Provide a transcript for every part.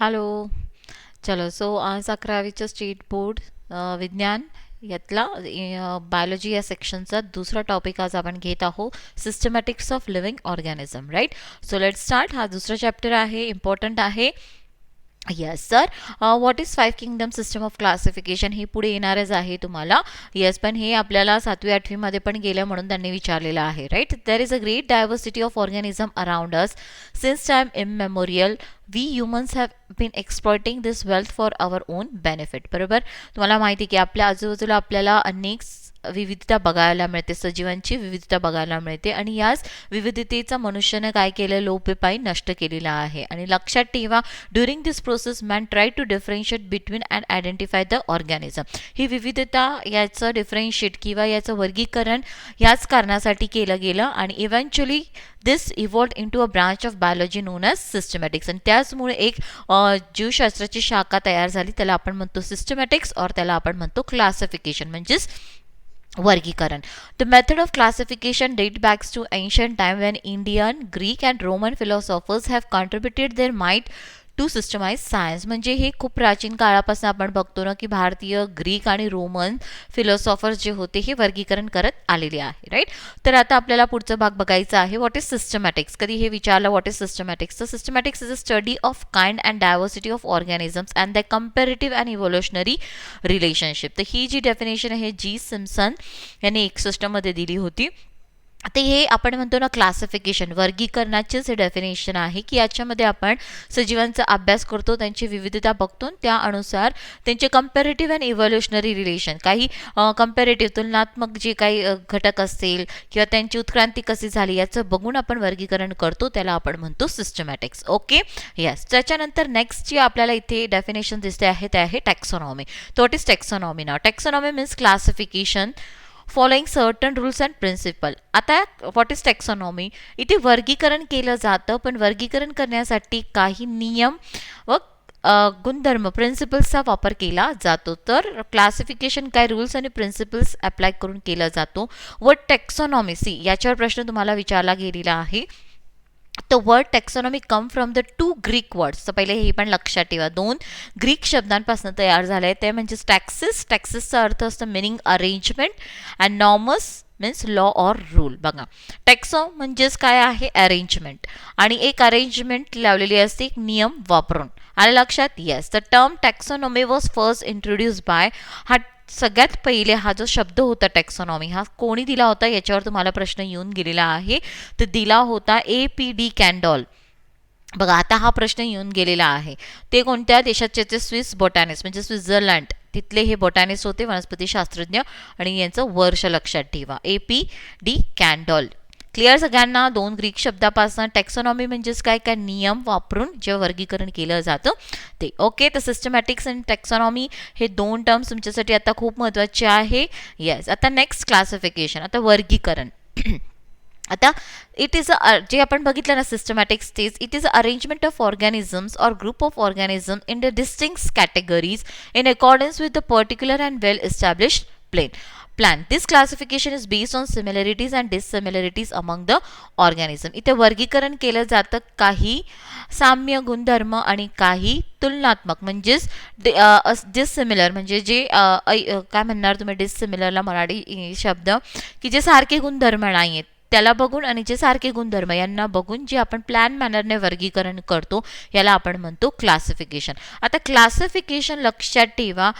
Hello. चलो so आज 11वीचं state board विज्ञान यातला बायोलॉजी या सेक्शनचा दुसरा टॉपिक आज आपण घेत आहोत, systematics of living organism. Right. So let start. हा दुसरा चॅप्टर आहे, इम्पॉर्टंट आहे. Yes sir. What is five kingdom system of classification हे पुढे येणारच आहे तुम्हाला. येस, पण हे आपल्याला 7वी-8वीमध्ये पण गेलं म्हणून त्यांनी विचारलेलं आहे. Right. There is a great diversity of organism around us since time immemorial. We humans have been exploiting this wealth for our own benefit. बरोबर. तुम्हाला माहिती की आपल्या आजूबाजूला आपल्याला अनेक विविधता बघायला मिळते, सजीवांची विविधता बघायला मिळते आणि याच विविधतेचा मनुष्यानं काय केलं, लोपपायी नष्ट केलेला आहे. आणि लक्षात ठेवा, during this process man try to differentiate between and identify the organism. ही विविधता याचं डिफरेन्शिएट किंवा याचं वर्गीकरण याच कारणासाठी केलं गेलं आणि eventually this evolved in to a branch of biology known as systematics. आणि त्याचमुळे एक जीवशास्त्राची शाखा तयार झाली, त्याला आपण म्हणतो सिस्टमॅटिक्स, और त्याला आपण म्हणतो क्लासिफिकेशन, म्हणजेच वर्गीकरण. The method of classification dates back to ancient time when Indian, Greek and Roman philosophers have contributed their might to systemise science. म्हणजे हे खूप प्राचीन काळापासून आपण बघतो ना की भारतीय, ग्रीक आणि रोमन फिलॉसॉफर्स जे होते हे वर्गीकरण करत आलेले आहे. राईट. तर आता आपल्याला पुढचा भाग बघायचा आहे, व्हॉट इज सिस्टमॅटिक्स. कधी हे विचारलं व्हॉट इज सिस्टमॅटिक्स, तर सिस्टमॅटिक्स is a study of kind and diversity of organisms and the comparative and evolutionary relationship. तर ही जी डेफिनेशन आहे जी सिम्सन यांनी 61 मध्ये दिली होती. ते हे आपण म्हणतो ना क्लासिफिकेशन, वर्गीकरणाचेच हे डेफिनेशन आहे की याच्यामध्ये आपण सजीवांचा अभ्यास करतो, त्यांची विविधता बघतो, त्या अनुसार त्यांचे कम्पॅरेटिव्ह अँड इव्होल्युशनरी रिलेशन, काही कम्पॅरेटिव्ह तुलनात्मक जे काही घटक असतील किंवा त्यांची उत्क्रांती कशी झाली याचं बघून आपण वर्गीकरण करतो, त्याला आपण म्हणतो सिस्टमॅटिक्स. ओके. येस. त्याच्यानंतर नेक्स्ट जे आपल्याला इथे डेफिनेशन दिसते आहे ते आहे टॅक्सॉनॉमी. तो व्हॉट इज टॅक्सॉनॉमी नाव. Taxonomy means classification following certain rules and principle. आता व्हॉट इज टॅक्सॉनॉमी, इथे वर्गीकरण केलं जातं, पण वर्गीकरण करण्यासाठी काही नियम व गुणधर्म, प्रिन्सिपल्सचा वापर केला जातो. तर क्लासिफिकेशन काय रूल्स आणि प्रिन्सिपल्स अप्लाय करून केलं जातो. व टॅक्सॉनॉमी, सी याच्यावर प्रश्न तुम्हाला विचारला गेलेला आहे. The word taxonomy come from the two Greek words. तर पहिले हे पण लक्षात ठेवा, दोन ग्रीक शब्दांपासून तयार झाले, ते म्हणजे टॅक्सिस. टॅक्सिसचा अर्थ असतो meaning arrangement and norms means law or rule. बघा, टॅक्सो म्हणजेच काय आहे, अरेंजमेंट, आणि एक अरेंजमेंट लावलेली असते एक नियम वापरून. आलं लक्षात. Yes. The term taxonomy was first introduce by, हा सगळ्यात पहिले हा जो शब्द होता टॅक्सॉनॉमी हा कोणी दिला होता याच्यावर तुम्हाला प्रश्न येऊन गेलेला आहे. तर दिला होता A.P.D. कॅन्डॉल. बघा, आता हा प्रश्न येऊन गेलेला आहे. ते कोणत्या देशाचे, ते स्विस बॉटॅनिस्ट म्हणजे स्वित्झर्लंड तिथले हे बॉटॅनिस्ट होते, वनस्पती शास्त्रज्ञ, आणि यांचं वर्ष लक्षात ठेवा, A.P.D. कॅन्डॉल. क्लिअर सगळ्यांना. दोन ग्रीक शब्दापासून टॅक्सॉनॉमी म्हणजेच काय काय नियम वापरून जे वर्गीकरण केलं जातं ते. ओके. तर सिस्टमॅटिक्स आणि टॅक्सॉनॉमी हे दोन टर्म्स तुमच्यासाठी आता खूप महत्त्वाचे आहे. येस. आता नेक्स्ट क्लासिफिकेशन, आता वर्गीकरण. आता इट इज जे आपण बघितलं ना सिस्टमॅटिक्स तेच, it is arrangement of organisms और group of organism in the distinct categories in accordance with the particular and well established plan. This classification is based on similarities and dissimilarities among the organism. इथे वर्गीकरण केलं जातं काही साम्य गुणधर्म आणि काही तुलनात्मक, म्हणजेच डिसिमिलर, म्हणजे जे काय म्हणणार तुम्ही डिसिमिलरला मराठी शब्द, की जे सारखे गुणधर्म नाही आहेत त्याला बघून, आणि जे सारखे गुणधर्म यांना बघून जे आपण प्लॅन मॅनरने वर्गीकरण करतो याला आपण म्हणतो क्लासिफिकेशन. आता क्लासिफिकेशन लक्षात ठेवा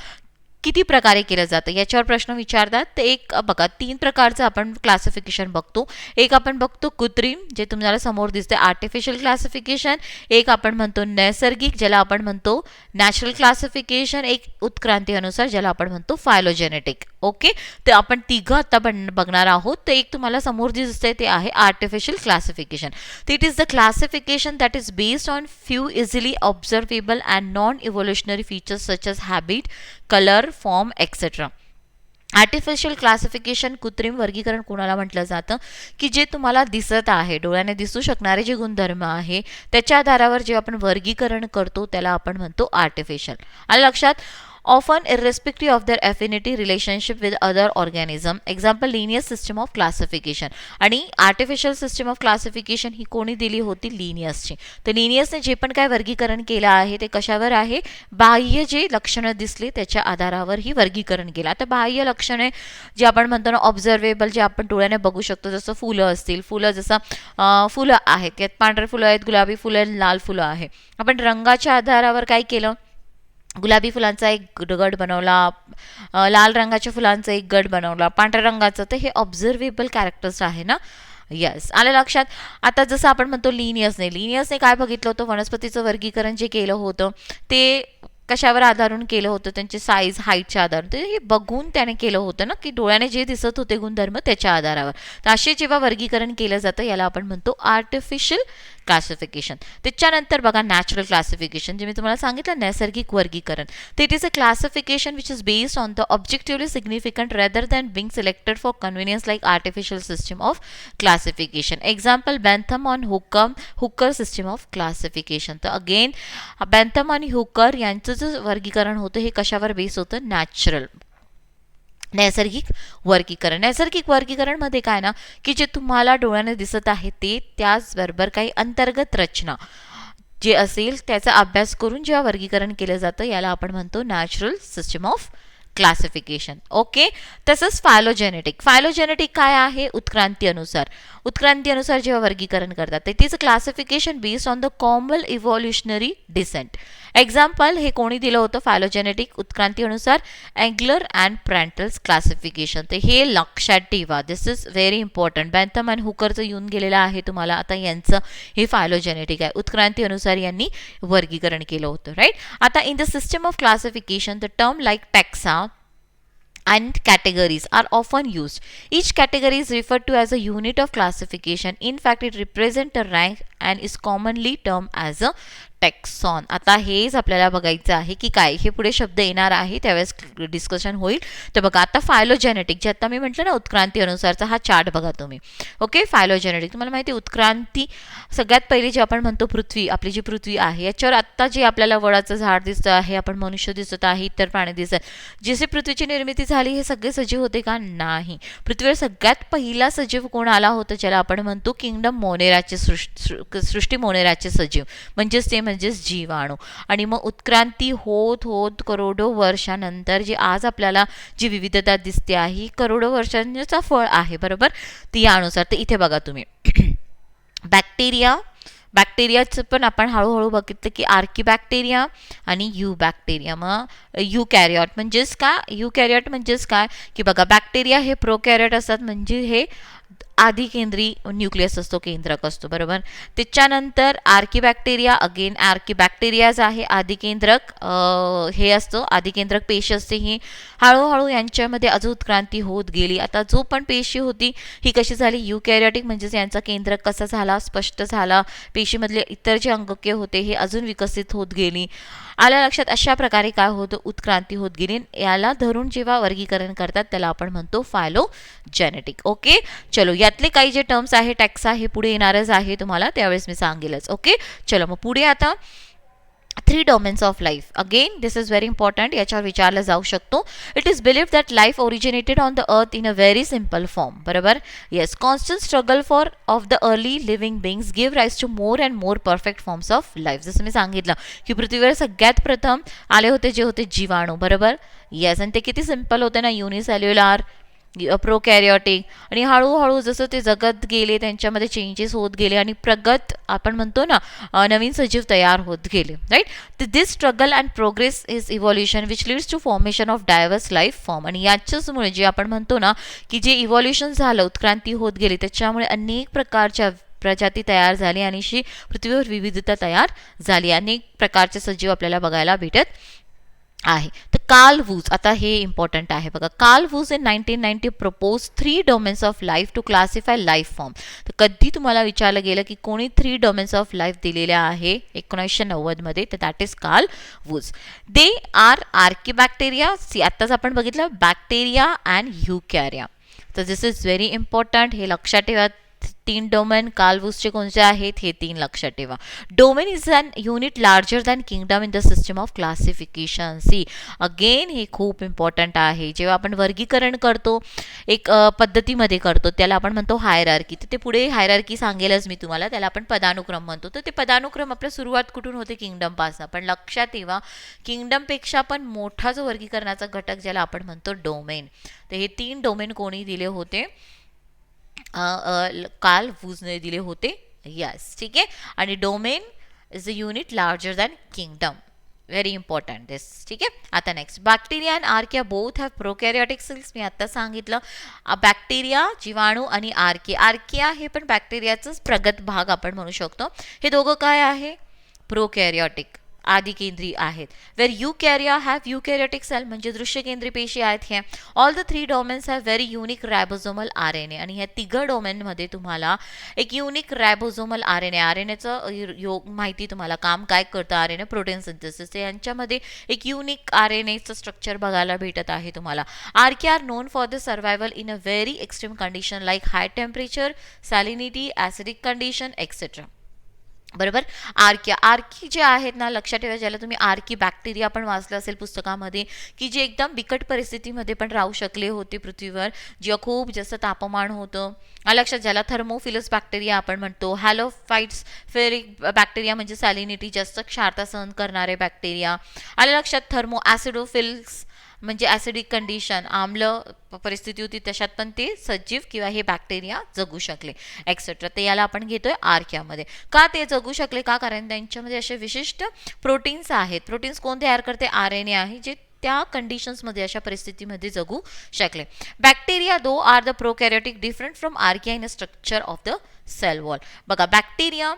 किती प्रकारे केलं जातं याच्यावर प्रश्न विचारतात. तर एक बघा, 3 प्रकारचं आपण क्लासिफिकेशन बघतो. एक आपण बघतो कृत्रिम, जे तुम्हाला समोर दिसते आर्टिफिशियल क्लासिफिकेशन. एक आपण म्हणतो नैसर्गिक, ज्याला आपण म्हणतो नॅचरल क्लासिफिकेशन. एक उत्क्रांती अनुसार, ज्याला आपण म्हणतो फायलोजेनेटिक. ओके. तर आपण तिघं आता बघणार आहोत. तर एक तुम्हाला समोर दिसते ते आहे आर्टिफिशियल क्लासिफिकेशन. तर it is the classification that is based on few easily observable and non evolutionary features such as habit, colour, form etcetera. Artificial classification, कृत्रिम वर्गीकरण कोणाला म्हटलं जातं, की जे तुम्हाला दिसत आहे, डोळ्याने दिसू शकणारे जे गुणधर्म आहे त्याच्या आधारावर जे आपण वर्गीकरण करतो त्याला आपण म्हणतो आर्टिफिशियल. आलं लक्षात. often irrespective of their affinity relationship with other organism. Example, linear system of classification. आणि आर्टिफिशियल सिस्टम ऑफ क्लासिफिकेशन ही कोणी दिली होती? लिनियसची. तर लिनियसने जे पण काय वर्गीकरण केलं आहे ते कशावर आहे? बाह्य जे लक्षणं दिसली त्याच्या आधारावर ही वर्गीकरण केलं. आता बाह्य लक्षणे जे आपण म्हणतो ना ऑब्झर्वेबल, जे आपण डोळ्याने बघू शकतो, जसं फुलं असतील, फुलं जसं फुलं आहेत, यात पांढरे फुलं आहेत, गुलाबी फुलं आहेत, लाल फुलं आहे. आपण रंगाच्या आधारावर काय केलं? गुलाबी फुलांचा एक गट बनवला, लाल रंगाच्या फुलांचा एक गट बनवला, पांढऱ्या रंगाचं. तर हे ऑब्झर्वेबल कॅरेक्टर्स आहे ना. यस, आलं लक्षात. आता जसं आपण म्हणतो लिनियसने काय बघितलं होतं? वनस्पतीचं वर्गीकरण जे केलं होतं ते कशावर आधारून केलं होतं? त्यांची साईज, हाईटच्या आधारावर. तर हे बघून त्याने केलं होतं ना, की डोळ्याने जे दिसत होते गुणधर्म त्याच्या आधारावर. तर असे जेव्हा वर्गीकरण केलं जातं याला आपण म्हणतो आर्टिफिशियल क्लासिफिकेशन. त्याच्यानंतर बघा नॅचरल क्लासिफिकेशन, जे मी तुम्हाला सांगितलं नैसर्गिक वर्गीकरण. तर it is a classification which is based on the objectively significant rather than being selected for convenience like artificial system of classification. Example, Bentham and Hooker system of classification. तर again Bentham आणि Hooker यांचं जे वर्गीकरण होतं हे कशावर base होतं? Natural, नैसर्गिक वर्गीकरण. नैसर्गिक वर्गीकरणमध्ये काय ना, की जे तुम्हाला डोळ्याने दिसत आहे ते, त्याचबरोबर काही अंतर्गत रचना जे असेल त्याचा अभ्यास करून जेव्हा वर्गीकरण केलं जातं याला आपण म्हणतो natural system of classification. Okay. तसंच फायलोजेनेटिक काय आहे? उत्क्रांती अनुसार जेव्हा वर्गीकरण करतात it is a classification based on the common evolutionary descent. Example, हे कोणी दिलं होतं? फायलोजेनेटिक, उत्क्रांती अनुसार एंगलर अँड प्रँटल्स क्लासिफिकेशन. तर हे लक्षात ठेवा, this is very important. Bentham and हुकरचं येऊन गेलेलं आहे तुम्हाला. आता यांचं हे फायलोजेनेटिक आहे, उत्क्रांती अनुसार यांनी वर्गीकरण केलं होतं. राईट. आता in the system of classification the term like taxa and categories are often used. Each category is referred to as a unit of classification. In fact, it represents a rank and is commonly termed as a taxon. आता हेच आपल्याला बघायचं आहे की काय हे पुढे शब्द येणार आहे त्यावेळेस डिस्कशन होईल. तर बघा आता फायलोजेनेटिक, जे आता मी म्हटलं ना उत्क्रांती अनुसारचा हा चार्ट बघा तुम्ही. ओके. फायलोजेनेटिक तुम्हाला माहिती उत्क्रांती सगळ्यात पहिली जे आपण म्हणतो पृथ्वी, आपली जी पृथ्वी आहे याच्यावर आत्ता जे आपल्याला वडाचं झाड दिसतं आहे, आपण मनुष्य दिसत आहे, इतर प्राणी दिसत, जसे पृथ्वीची निर्मिती झाली हे सगळे सजीव होते का? नाही. पृथ्वीवर सगळ्यात पहिला सजीव कोण आला होता? ज्याला आपण म्हणतो किंगडम मोनेराचे, सृष्टी मोनेराचे सजीव, म्हणजेच ते म्हणजेच जीवाणू. आणि मग उत्क्रांती होत होत करोडो वर्षानंतर जी आज आपल्याला जी विविधता दिसते आहे ही करोडो वर्षांचा फळ आहे. बरोबर. ती यानुसार. तर इथे बघा तुम्ही बॅक्टेरियाचं पण आपण हळूहळू बघितलं की आर्किबॅक्टेरिया आणि युबॅक्टेरिया. मग युकॅरियोट म्हणजेच काय की बघा बॅक्टेरिया हे प्रोकॅरियोट असतात, म्हणजे हे आधिकेंद्री न्यूक्लियस असतो, केंद्रक असतो. बरोबर. त्याच्यानंतर आर्किबॅक्टेरिया, अगेन आर्किबॅक्टेरियाज आहे, आधिकेंद्रक हे असतं, आधिकेंद्रक पेशी असते. ही हळूहळू यांच्यामध्ये अजून उत्क्रांती होत गेली. आता जो पण पेशी होती ही कशी झाली? युकॅरियोटिक, म्हणजेच यांचा केंद्रक कसा झाला? स्पष्ट झाला. पेशीमधले इतर जे अंगके होते हे अजून विकसित होत गेली. आल्या लक्षात. अशा प्रकारे काय होतं? उत्क्रांती होत गेली. याला धरून जेव्हा वर्गीकरण करतात त्याला आपण म्हणतो फायलोजेनेटिक. ओके. चलो, यातले काही जे टर्म्स आहे टॅक्सा हे पुढे येणारच आहे तुम्हाला, त्यावेळेस मी सांगेलच. ओके. चलो मग पुढे आता 3 domains of life. Again, this is very important. याच्यावर विचारलं जाऊ शकतो. It is believed that life originated on the earth in a very simple form. बरोबर. Yes, constant struggle of the early living beings give rise to more and more perfect forms of life. जसं मी सांगितलं की पृथ्वीवर सगळ्यात प्रथम आले होते जे होते जीवाणू. बरोबर. येस. आणि ते किती सिंपल होते ना, युनिसेल्युलर, प्रोकॅरियोटिक. आणि हळूहळू जसं ते जगत गेले त्यांच्यामध्ये चेंजेस होत गेले आणि प्रगत आपण म्हणतो ना नवीन सजीव तयार होत गेले. Right. This struggle and progress is evolution which leads to formation of diverse life form. आणि याच्याचमुळे जे आपण म्हणतो ना की जे इव्हॉल्युशन झालं, उत्क्रांती होत गेली, त्याच्यामुळे अनेक प्रकारच्या प्रजाती तयार झाली आणि अशी पृथ्वीवर विविधता तयार झाली. अनेक प्रकारचे सजीव आपल्याला बघायला भेटत आहे. तर कार्ल वूज, आता हे इम्पॉर्टंट आहे बघा. Carl Woese in 1990 propose 3 domains of life to classify life form. तर कधी तुम्हाला विचारलं गेलं की कोणी 3 डोमेन्स ऑफ लाईफ दिलेल्या आहे 1990 मध्ये, तर that is Carl Woese. They are archaebacteria, आत्ताच आपण बघितलं, बॅक्टेरिया अँड युकॅरिया. तर दिस इज व्हेरी इम्पॉर्टंट, हे लक्षात ठेवा. तीन डोमेन कार्लवूसचे कोणते आहेत हे तीन लक्षात ठेवा. Domain is an unit larger than kingdom in the system of classification. See again हे खूप इम्पॉर्टंट आहे. जेव्हा आपण वर्गीकरण करतो एक पद्धतीमध्ये करतो त्याला आपण म्हणतो हायरार्की. तर ते पुढे हायरार्की सांगेलच मी तुम्हाला, त्याला आपण पदानुक्रम म्हणतो. तर ते पदानुक्रम आपल्या सुरुवात कुठून होते किंगडम पासून. पण लक्षात ठेवा किंगडम पेक्षा पण मोठा जो वर्गीकरणाचा घटक ज्याला आपण म्हणतो डोमेन. तर हे तीन डोमेन कोणी दिले होते, कार्ल वूजने दिले होते. यस ठीक आहे. आणि domain is a unit larger than kingdom. Very important this. ठीक आहे. आता next bacteria and archaea both have prokaryotic cells. मी आता सांगितलं बॅक्टेरिया जीवाणू आणि आर्किया हे पण बॅक्टेरियाचाच प्रगत भाग आपण म्हणू शकतो. हे दोघं काय आहे, प्रोकॅरियोटिक आदिकेंद्री आहेत. वेर युकॅरिया हॅव युकॅरियोटिक सेल म्हणजे दृश्यकेंद्री पेशी आहेत. हे all the three domains have very unique ribosomal R N A. आणि ह्या तिघं डोमेनमध्ये तुम्हाला एक unique ribosomal R N A, R N एचं योग माहिती तुम्हाला काम काय करतं, R N A protein synthesis, यांच्यामध्ये एक युनिक आर एन एचं स्ट्रक्चर बघायला भेटत आहे तुम्हाला. Archaea are known for the survival in a very extreme condition like high temperature, salinity, acidic condition etcetera. बरोबर. आर्की जे आहेत ना लक्षात ठेवा, ज्याला तुम्ही आर्की बॅक्टेरिया पण वाचलं असेल पुस्तकामध्ये, की जे एकदम बिकट परिस्थितीमध्ये पण राहू शकले होते पृथ्वीवर, जेव्हा खूप जास्त तापमान होतं. लक्षात, ज्याला थर्मोफिलस बॅक्टेरिया आपण म्हणतो. हॅलोफाइट्स फेरिक बॅक्टेरिया म्हणजे सॅलिनिटी, जास्त क्षारता सहन करणारे बॅक्टेरिया. आलं लक्षात. थर्मो ॲसिडोफिल्स म्हणजे ॲसिडिक कंडिशन, आम्ल परिस्थिती होती तशात पण ते सजीव किंवा हे बॅक्टेरिया जगू शकले एक्सेट्रा. ते याला आपण घेतोय आर्कियामध्ये. का ते जगू शकले, का कारण त्यांच्यामध्ये असे विशिष्ट प्रोटीन्स आहेत. प्रोटीन्स कोण तयार करते, आर एन ए आहे, जे त्या कंडिशन्समध्ये अशा परिस्थितीमध्ये जगू शकले. Bacteria though are the prokaryotic different from archaea in a structure of the cell wall. बघा बॅक्टेरिया,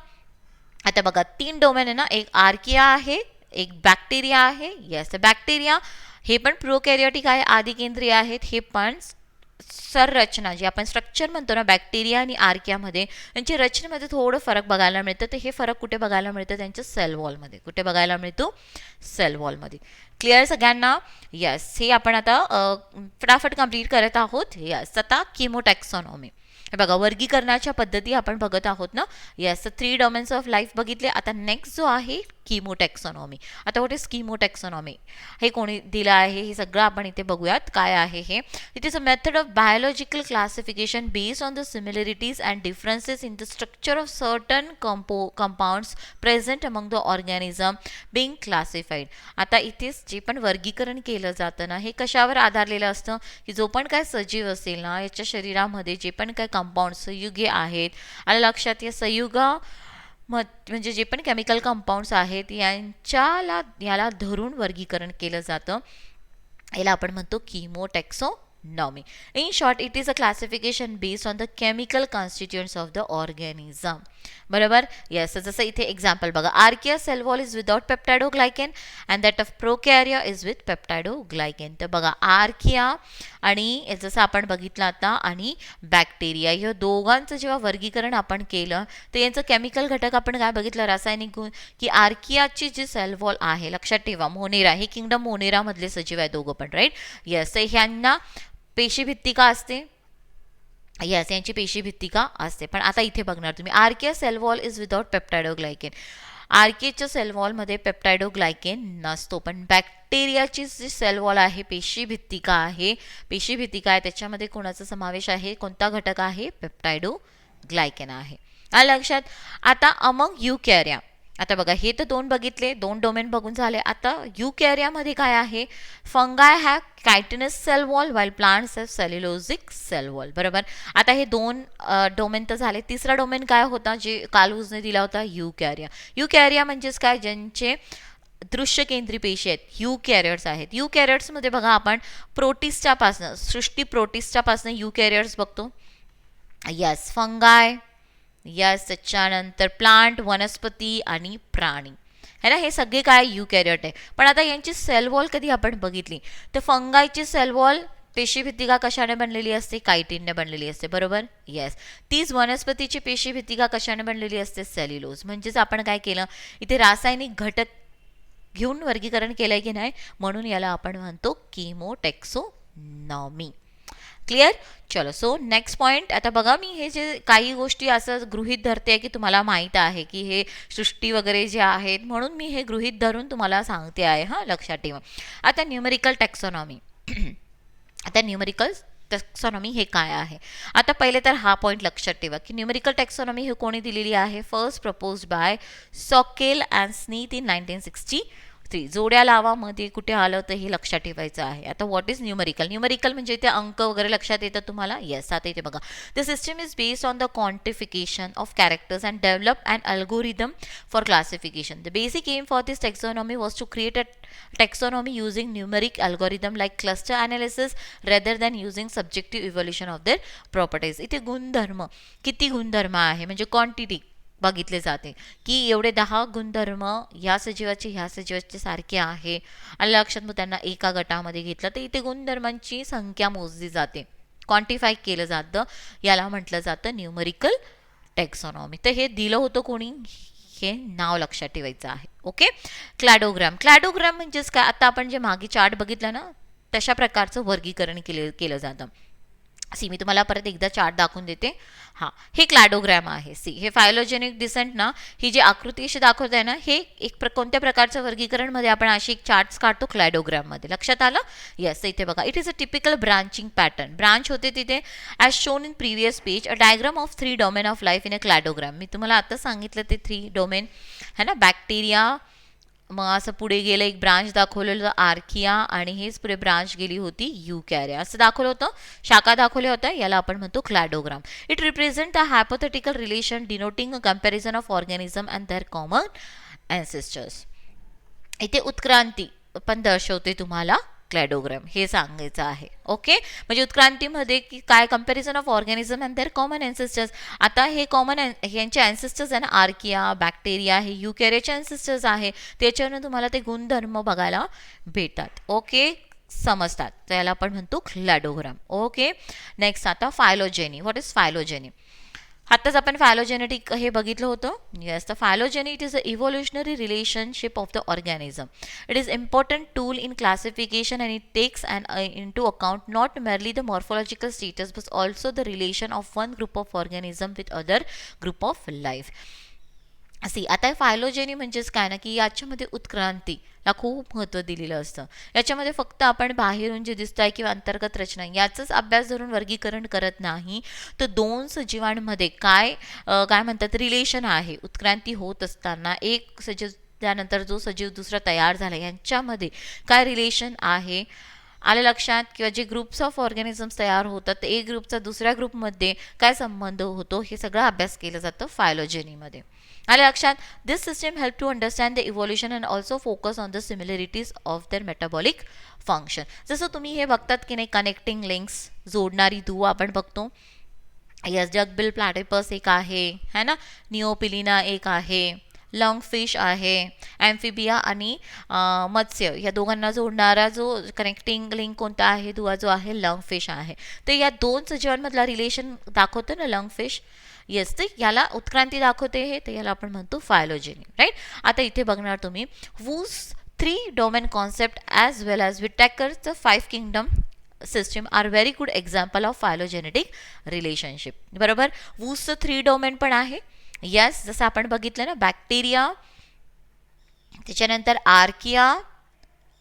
आता बघा तीन डोमेन आहे ना, एक आर्किया आहे, एक बॅक्टेरिया आहे. येस, बॅक्टेरिया हे पण प्रोकॅरियोटिक आहे, आदिकेंद्रीय आहेत. हे पण संरचना जी आपण स्ट्रक्चर म्हणतो ना बॅक्टेरिया आणि आर्कियामध्ये, त्यांची रचनेमध्ये थोडं फरक बघायला मिळतं. तर हे फरक कुठे बघायला मिळतं, त्यांच्या सेल वॉलमध्ये. कुठे बघायला मिळतो, सेल वॉलमध्ये. क्लिअर सगळ्यांना. यस, हे आपण आता फटाफट कंप्लीट करत आहोत. यस, आता किमोटॅक्सॉनॉमी. बघा वर्गीकरणाच्या पद्धती आपण बघत आहोत ना. येस, 3 डोमेन्स ऑफ लाईफ बघितले. आता नेक्स्ट जो आहे किमोटॅक्सॉनॉमी. आता व्हॉट इज किमोटॅक्सॉनॉमी, हे कोणी दिलं आहे हे सगळं आपण इथे बघूयात काय आहे हे. It is a method of biological classification based on the similarities and differences in the structure of certain compounds present among the organism being classified. आता इथेच जे पण वर्गीकरण केलं जातं ना, हे कशावर आधारलेलं असतं, की जो पण काय सजीव असेल ना याच्या शरीरामध्ये जे पण काय कंपाऊंड संयुगे आहेत, आलं लक्षात, या संयुगा म्हणजे जे पण केमिकल कंपाऊंड्स आहेत याला धरून वर्गीकरण केलं जातं. याला आपण म्हणतो chemotaxonomy. In short it is a classification based on the chemical constituents of the organism. बरोबर. येस, जसं इथे एक्झाम्पल बघा, archaea cell wall is without peptidoglycan and that of prokarya is with peptidoglycan. तर बघा आर्किया आणि जसं आपण बघितलं आता आणि बॅक्टेरिया या दोघांचं जेव्हा वर्गीकरण आपण केलं तर यांचं केमिकल घटक आपण काय बघितलं, रासायनिक गुण, की आर्कियाची जी सेल वॉल आहे, लक्षात ठेवा मोनेरा, हे किंगडम मोनेरा मधले सजीव आहे दोघं पण, राईट. येस, ह्यांना पेशीभित्तिका असते. येस, यांची पेशीभित्तिका असते. पण आता इथे बघणार तुम्ही, archaea cell wall is without peptidoglycan. आर्कियाच्या सेल वॉलमध्ये पेप्टायडोग्लायकेन नसतो. पण बॅक्टेरियाची जी सेल वॉल आहे, पेशीभित्तिका आहे, त्याच्यामध्ये कोणाचा समावेश आहे, कोणता घटक आहे, पेप्टायडोग्लायकेन आहे. लक्षात. आता अमंग युकॅरिया, आता बघा हे तर दोन बघितले, 2 डोमेन बघून झाले. आता युकॅरियामध्ये काय आहे, fungi have chitinous cell wall while plants have cellulosic cell wall. बरोबर. आता हे 2 डोमेन तर झाले. तिसरा डोमेन काय होता, जे कार्लवूजने दिला होता, युकॅरिया. युकॅरिया म्हणजेच काय, ज्यांचे दृश्य केंद्री पेशी आहेत, युकॅरियट्स आहेत. युकॅरियट्समध्ये बघा आपण प्रोटिस्टापासनं, सृष्टी प्रोटिस्टापासनं युकॅरियट्स बघतो. यस, फंगाय, यस, त्याच्यानंतर प्लांट, वनस्पती आणि प्राणी है ना, हे सगळे काय युकॅरियोट आहे. पण आता यांची सेल वॉल कधी आपण बघितली तर फंगायची सेल वॉल पेशीभित्तिका कशाने बनलेली असते, कायटिनने बनलेली असते. बरोबर. येस, तीच वनस्पतीची पेशीभित्तिका कशाने बनलेली असते, सेल्युलोज. म्हणजेच आपण काय केलं, इथे रासायनिक घटक घेऊन वर्गीकरण केलंय की नाही, म्हणून याला आपण म्हणतो किमोटॅक्सॉनॉमी. क्लिअर. चलो, सो नेक्स्ट पॉईंट. आता बघा, मी हे जे काही गोष्टी असं गृहीत धरते की तुम्हाला माहीत आहे की हे सृष्टी वगैरे जे आहेत, म्हणून मी हे गृहीत धरून तुम्हाला सांगते आहे. हां, लक्षात ठेवा. आता न्यूमेरिकल टॅक्सॉनॉमी. आता न्यूमेरिकल टॅक्सॉनॉमी हे काय आहे. आता पहिले तर हा पॉईंट लक्षात ठेवा की न्यूमेरिकल टॅक्सॉनॉमी हे कोणी दिलेली आहे. First proposed by Sokal and Smith in 1963. जोड्या लावामध्ये कुठे आलं तर हे लक्षात ठेवायचं आहे. आता व्हॉट इज न्यूमेरिकल. न्यूमेरिकल म्हणजे ते अंक वगैरे लक्षात येतात तुम्हाला. येस. आता इथे बघा, the system is based on the quantification of characters and develop and algorithm for classification. The basic aim for this taxonomy was to create a taxonomy using numeric algorithm like cluster analysis rather than using subjective evaluation of their properties. इथे गुणधर्म, किती गुणधर्म आहे म्हणजे quantity बघितले जाते की एवढे 10 गुणधर्म ह्या सजीवाचे सारखे आहे आणि लक्षात मग त्यांना एका गटामध्ये घेतलं तर इथे गुणधर्मांची संख्या मोजली जाते, क्वांटिफाय केलं जातं. याला म्हटलं जातं न्यूमरिकल टॅक्सॉनॉमी. तर हे दिलं होतं कोणी, हे नाव लक्षात ठेवायचं आहे. ओके. क्लॅडोग्राम. क्लॅडोग्राम म्हणजेच काय, आता आपण जे मागे चार्ट बघितला ना तशा प्रकारचं वर्गीकरण केलं जातं. सी, मी तुम्हाला परत एकदा चार्ट दाखवून देते. हां, हे क्लॅडोग्राम आहे. सी, हे फायलोजेनिक डिसेंट ना, ही जी आकृती अशी दाखवत आहे ना, हे कोणत्या प्रकारचं वर्गीकरणमध्ये आपण अशी एक चार्ट्स काढतो क्लॅडोग्राममध्ये. लक्षात आलं. येस. इथे बघा, it is a typical branching pattern. Branch होते तिथे as shown in previous page. A diagram of 3 domain of life in a cladogram. मी तुम्हाला आता सांगितलं ते 3 डोमेन है ना. बॅक्टेरिया, मग असं पुढे गेलं एक ब्रांच दाखवलेलं आर्किया आणि हेच पुढे ब्रांच गेली होती युकॅरिया. असं दाखवलं होतं, शाखा दाखवल्या होत्या. याला आपण म्हणतो cladogram. It represent the hypothetical relation denoting a comparison of organism and their common ancestors. इथे उत्क्रांती पण दर्शवते तुम्हाला क्लॅडोग्राम, हे सांगायचं आहे. ओके. म्हणजे उत्क्रांतीमध्ये की काय, comparison of organism and their common ancestors. आता हे कॉमन यांचे अँसेस्टर्स आहे ना, आर्किया, बॅक्टेरिया, हे युकॅरियाचे अँसेस्टर्स आहे. त्याच्यानं तुम्हाला ते गुणधर्म बघायला भेटतात. ओके, समजतात. तर याला आपण म्हणतो क्लॅडोग्राम. ओके. नेक्स्ट आता फायलोजेनी. What is फायलोजेनी. आत्ताच आपण फायलोजेनेटिक हे बघितलं होतं. येस. तर phylogeny it is a evolutionary relationship of the organism. It is important tool in classification and it takes into account not merely the morphological status but also the relation of one group of organism with other group of life. See, आता phylogeny म्हणजेच काय ना, की याच्यामध्ये उत्क्रांतीला खूप महत्त्व दिलेलं असतं. याच्यामध्ये फक्त आपण बाहेरून जे दिसत आहे किंवा अंतर्गत रचना याचाच अभ्यास धरून वर्गीकरण करत नाही, तर 2 सजीवांमध्ये काय म्हणतात रिलेशन आहे. उत्क्रांती होत असताना एक सजीव त्यानंतर जो सजीव दुसरा तयार झाला यांच्यामध्ये काय रिलेशन आहे, आलं लक्षात. किंवा जे ग्रुप्स ऑफ ऑर्गॅनिझम्स तयार होतात तर एक ग्रुपचा दुसऱ्या ग्रुपमध्ये काय संबंध होतो, हे सगळं अभ्यास केलं जातं फायलोजेनीमध्ये. आलं लक्षात. This system help to understand the evolution and also focus on the similarities of their metabolic function. जसं तुम्ही हे बघतात की नाही, कनेक्टिंग लिंक्स, जोडणारी दुवा आपण बघतो. यस, जगबिल प्लॅटिपस एक आहे है ना, निओपिलिना एक आहे, लंगफिश आहे, ॲम्फिबिया आणि मत्स्य या दोघांना जोडणारा जो कनेक्टिंग लिंक कोणता आहे, दुवा जो आहे लंगफिश आहे. तर या 2 सजीवांमधला रिलेशन दाखवतं ना लंगफिश. येस, ते याला उत्क्रांती दाखवते हे, तर याला आपण म्हणतो फायलोजेनी. राईट. आता इथे बघणार तुम्ही Woese 3 domain concept as well as विटॅकरचं 5 kingdom system are very good example of phylogenetic relationship. बरोबर. वूजचं 3 डोमेन पण आहे. यस, जसं आपण बघितलं ना, बॅक्टेरिया, त्याच्यानंतर आर्किया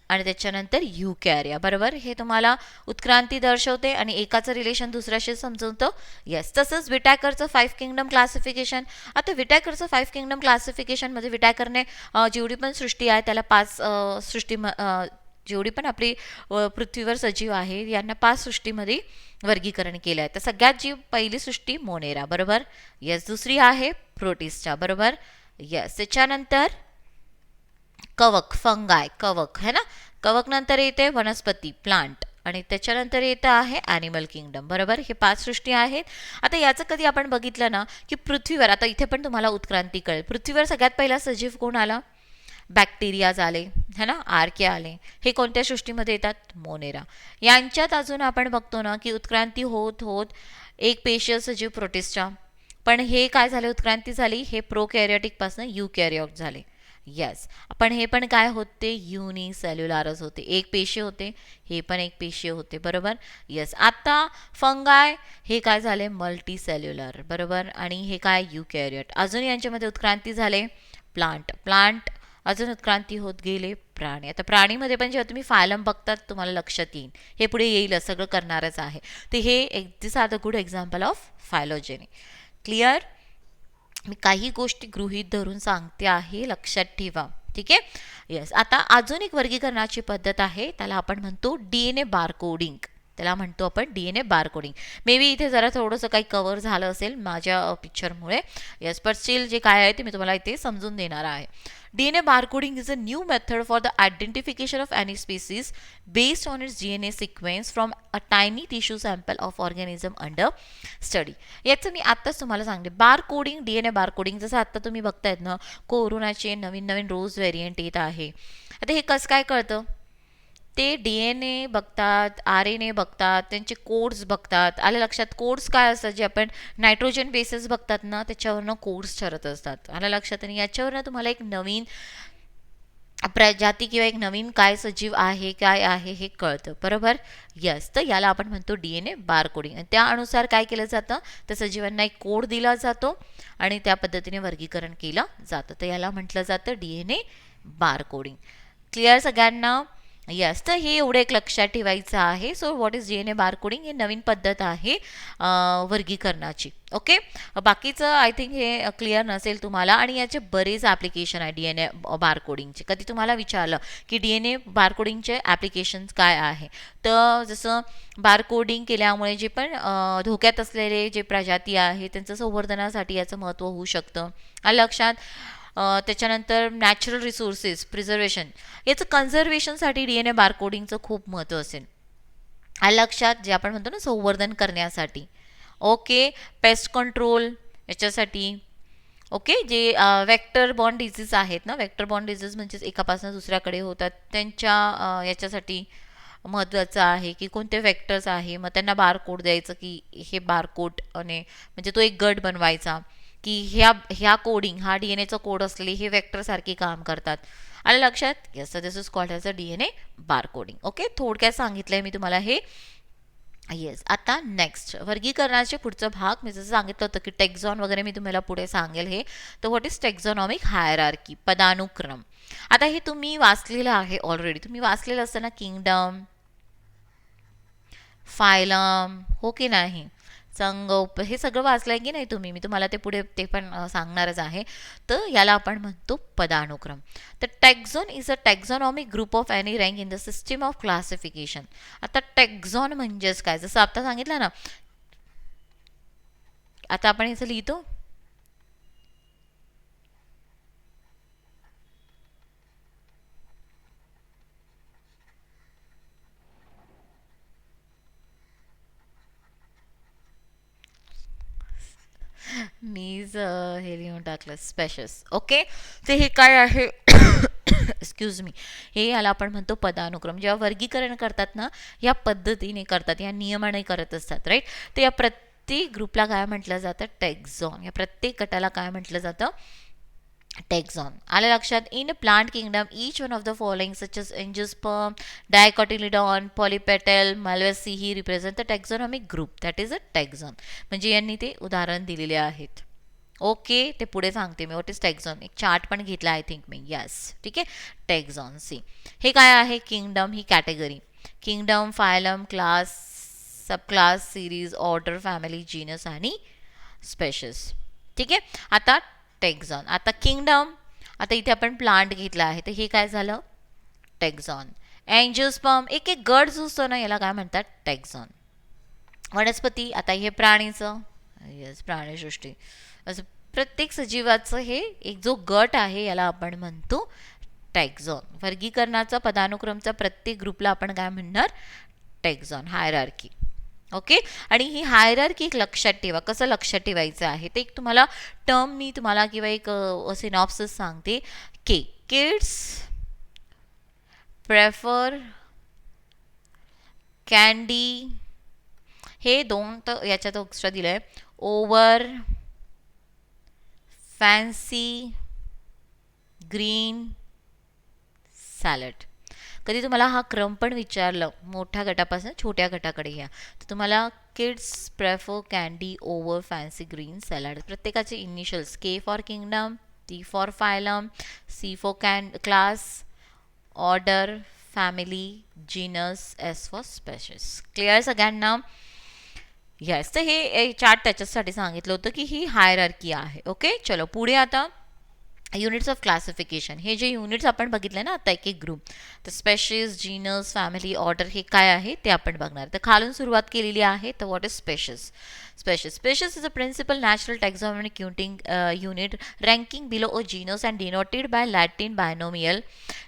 आणि त्याच्यानंतर युकॅरिया. बरोबर. हे तुम्हाला उत्क्रांती दर्शवते आणि एकाचं रिलेशन दुसऱ्याशी समजवतं. येस. तसंच विटॅकरचं 5 किंगडम क्लासिफिकेशन. आता विटॅकरचं 5 किंगडम क्लासिफिकेशनमध्ये विटॅकरने जेवढी पण सृष्टी आहे त्याला 5 सृष्टी, जेवढी पण आपली पृथ्वीवर सजीव आहे यांना 5 सृष्टीमध्ये वर्गीकरण केलं आहे. तर सगळ्यात जी पहिली सृष्टी मोनेरा. बरोबर. येस. दुसरी आहे प्रोटिस्टा. बरोबर. येस. त्याच्यानंतर कवक, फंगाय, कवक है ना. कवक नंतर येते वनस्पती, प्लांट, आणि त्याच्यानंतर येतं आहे ॲनिमल किंगडम. बरोबर. हे 5 सृष्टी आहेत. आता याचं कधी आपण बघितलं ना की पृथ्वीवर, आता इथे पण तुम्हाला उत्क्रांती कळेल. पृथ्वीवर सगळ्यात पहिला सजीव कोण आला, बॅक्टेरिया आले है ना, आर्किया आले. हे कोणत्या सृष्टीमध्ये येतात, मोनेरा. यांच्यात अजून आपण बघतो ना की उत्क्रांती होत होत एक पेशीय सजीव प्रोटिस्टा, पण हे काय झाले, उत्क्रांती झाली, हे प्रोकॅरियोटिक पासून युकॅरियोट झाले येस, पण हे पण काय होते, युनिसेल्युलारच होते, एक पेशी होते, हे पण एक पेशी होते, बरोबर. येस, आता फंगाय हे काय झाले, मल्टी सेल्युलर, बरोबर. आणि हे काय, युकॅरियोट. अजून यांच्यामध्ये उत्क्रांती झाले, प्लांट. प्लांट अजून उत्क्रांती होत गेले, प्राणी. आता प्राणीमध्ये पण जेव्हा तुम्ही फायलम बघतात तुम्हाला लक्षात येईल, हे पुढे येईलच, सगळं करणारच आहे. तर हे एक this are the good example of phylogeny. Clear. मी काही गोष्टी गृहीत धरून सांगते आहे, लक्षात ठेवा. ठीक आहे. येस, आता अजून एक वर्गीकरणाची पद्धत आहे, त्याला आपण म्हणतो डीएनए बारकोडिंग. त्याला म्हणतो आपण डीएनए बारकोडिंग. मे बी इथे जरा थोडंसं काही कव्हर झालं असेल माझ्या पिक्चरमुळे. येस, पण स्टील जे काय आहे ते मी तुम्हाला इथे समजून देणार आहे. DNA barcoding is a new method for the identification of any species based on its DNA sequence from a tiny tissue sample of organism under study. याचं मी आत्ताच तुम्हाला सांगते, बारकोडिंग, डीएनए बारकोडिंग. जसं आत्ता तुम्ही बघतायत ना, कोरोनाचे नवीन नवीन रोज व्हेरियंट येत आहे. आता हे कसं काय कळतं, ते DNA बघतात, RNA बघतात, त्यांचे कोड्स बघतात. आलं लक्षात, कोड्स काय असतात, जे आपण नायट्रोजन बेसेस बघतात ना, त्याच्यावरनं कोड्स ठरत असतात. आलं लक्षात. आणि याच्यावरनं तुम्हाला एक नवीन प्रजाती किंवा एक नवीन काय सजीव आहे, काय आहे हे कळतं, बरोबर. यस, तर याला आपण म्हणतो डीएनए बारकोडिंग. आणि त्यानुसार काय केलं जातं, त्या सजीवांना एक कोड दिला जातो आणि त्या पद्धतीने वर्गीकरण केलं जातं. तर याला म्हटलं जातं डीएनए बारकोडिंग. क्लिअर सगळ्यांना. यस, तर हे एवढं एक लक्षात ठेवायचं आहे. So what is DNA barcoding, हे नवीन पद्धत आहे वर्गीकरणाची. ओके, बाकीचं आय थिंक हे क्लिअर नसेल तुम्हाला. आणि याचे बरेच ॲप्लिकेशन आहे डीएनए बारकोडिंगचे. कधी तुम्हाला विचारलं की डीएनए बारकोडिंगचे ॲप्लिकेशन्स काय आहे, तर जसं बारकोडिंग केल्यामुळे जे पण धोक्यात असलेले जे प्रजाती आहे त्यांचं संवर्धनासाठी याचं महत्त्व होऊ शकतं. आलं लक्षात. त्याच्यानंतर नॅचरल रिसोर्सेस प्रिझर्वेशन, याचं कन्झर्वेशनसाठी डीएनए बारकोडिंगचं खूप महत्त्व असेल. आलं लक्षात, जे आपण म्हणतो ना संवर्धन करण्यासाठी. ओके, पेस्ट कंट्रोल याच्यासाठी. ओके, जे वेक्टर बॉर्न डिझीज आहेत ना, वेक्टर बॉर्न डिझीज म्हणजे एकापासून दुसऱ्याकडे होतात, त्यांच्या याच्यासाठी महत्त्वाचं आहे की कोणते वेक्टर्स आहे, मग त्यांना बारकोड द्यायचं की हे बारकोड आणि म्हणजे तो एक गट बनवायचा की ह्या कोडिंग, हा डीएनएचा कोड असलेले हे वेक्टरसारखे काम करतात. आलं लक्षात. Yes, this is called as a DNA barcoding. Okay, थोडक्यात सांगितलंय मी तुम्हाला हे. येस, आता नेक्स्ट वर्गीकरणाचे पुढचा भाग, मी जसं सांगितलं होतं की टेक्झॉन वगैरे मी तुम्हाला पुढे सांगेल हे. तर व्हॉट इज टेक्झॉनॉमिक हायरार्की, पदानुक्रम. आता हे तुम्ही वाचलेलं आहे ऑलरेडी, तुम्ही वाचलेलं असतं ना, किंगडम, फायलम, हो की नाही, संघ, हे सगळं वाचलंय की नाही तुम्ही, मी तुम्हाला ते पुढे ते पण सांगणारच आहे. तर याला आपण म्हणतो पदानुक्रम. तर taxon is a taxonomic group of any rank in the system of classification. आता टेक्झॉन म्हणजेच काय, जसं आता सांगितलं ना, आता आपण याचं लिहितो. मीच हे लिहून टाकलं स्पेशस. ओके, ते हे काय आहे एक्सक्यूज मी, हे याला आपण म्हणतो पदानुक्रम. जेव्हा वर्गीकरण करतात ना, या पद्धतीने करतात, या नियमाने करत असतात, राईट. तर या प्रत्येक ग्रुपला काय म्हटलं जातं, टेक्झॉन. या प्रत्येक गटाला काय म्हटलं जातं, टेक्झॉन. आलं लक्षात. In plant kingdom each one of the following such as angiosperm, dicotyledon, polypetal, Malvaceae ही represent the taxonomic group, that is a taxon. म्हणजे यांनी ते उदाहरण दिलेले आहेत. ओके, ते पुढे सांगते मी. व्हॉट इज टेक्झॉन, एक चार्ट पण घेतला आय थिंक मी. यस, ठीक आहे. टेक्झॉन सी, हे काय आहे, किंगडम ही category, kingdom, phylum, class, subclass, series, order, family, genus आणि स्पेशस. ठीक आहे. आता टेक्झॉन, आता किंगडम, आता इथे आपण प्लांट घेतला आहे, तर हे काय झालं, टेक्झॉन. एंजियोस्पर्म, एक एक गट जो असतो ना, याला काय म्हणतात, टेक्झॉन. वनस्पती, आता हे प्राणीचं, येस, प्राणीसृष्टी, असं प्रत्येक सजीवाचं हे एक जो गट आहे याला आपण म्हणतो टेक्झॉन. वर्गीकरणाचा पदानुक्रमचा प्रत्येक ग्रुपला आपण काय म्हणणार, टेक्झॉन, हायरार्की. ओके, आणि ही हायरार्की एक लक्षात ठेवा. कसं लक्षात ठेवायचं आहे ते एक तुम्हाला टर्म मी तुम्हाला किंवा एक सिनॉप्सिस सांगते. किड्स प्रेफर कॅन्डी, हे दोन तर याच्यात एक्स्ट्रा दिलंय, ओव्हर फॅन्सी ग्रीन सॅलड. कधी तुम्हाला हा क्रम पण विचारलं मोठ्या गटापासून छोट्या गटाकडे या, तर तुम्हाला kids prefer candy over fancy green salad. प्रत्येकाचे initials K for kingdom, T for phylum, C for class, order, family, genus, S for species. Clear सगळ्यांना? येस. तर हे चार्ट त्याच्यासाठी सांगितलं होतं की ही हायरार्की आहे. ओके, चलो पुढे आता युनिट्स ऑफ क्लासिफिकेशन. हे जे युनिट्स आपण बघितले ना आता एक एक ग्रुप, तर स्पेशीज, जीनस, फॅमिली, ऑर्डर हे काय आहे ते आपण बघणार. तर खालून सुरुवात केलेली आहे. तर what is species? Species is a principal natural taxonomic unit ranking below a genus and denoted by Latin binomial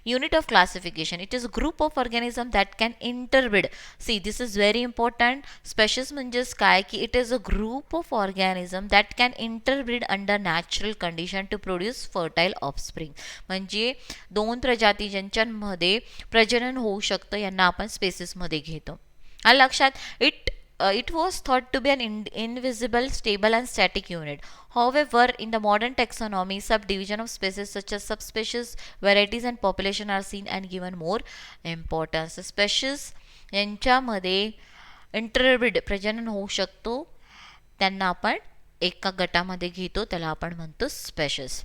unit of classification. It is a group of organisms that can interbreed. See, this is very important. Species म्हणजेच काय की it is a group of organisms that can interbreed under natural condition to produce fertile offspring. म्हणजे दोन प्रजाती ज्यांच्यामध्ये प्रजनन होऊ शकतं यांना आपण स्पेसिसमध्ये घेतो. आलं लक्षात? It was thought to be an invisible, stable and static unit. However, in the modern taxonomy, subdivision of species such as subspecies, varieties and population are seen and given more importance. Species यांच्यामध्ये interbreed प्रजनन होऊ शकतो, त्यांना आपण एका गटामध्ये घेतो, त्याला आपण म्हणतो species.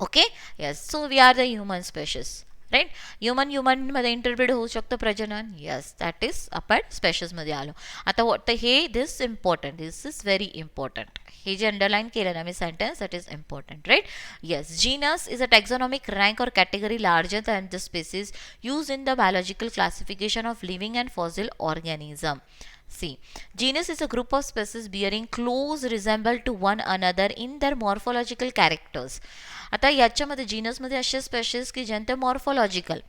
Okay, yes. So we are the human species, right. Human मध्ये इंटरब्रीड होऊ शकतं प्रजनन. येस, दॅट इज आपण स्पेशीजमध्ये आलो. आता तर हे this important, this is very important. हे जे अंडरलाईन केलं ना मी sentence, that is important, right. Yes. Genus is a taxonomic rank or category larger than the species use in the biological classification of living and fossil organism. See, genus is a group of species bearing close resemble to one another in their morphological characters. आता याच्यामध्ये जीनसमध्ये असे species की ज्यांचे morphological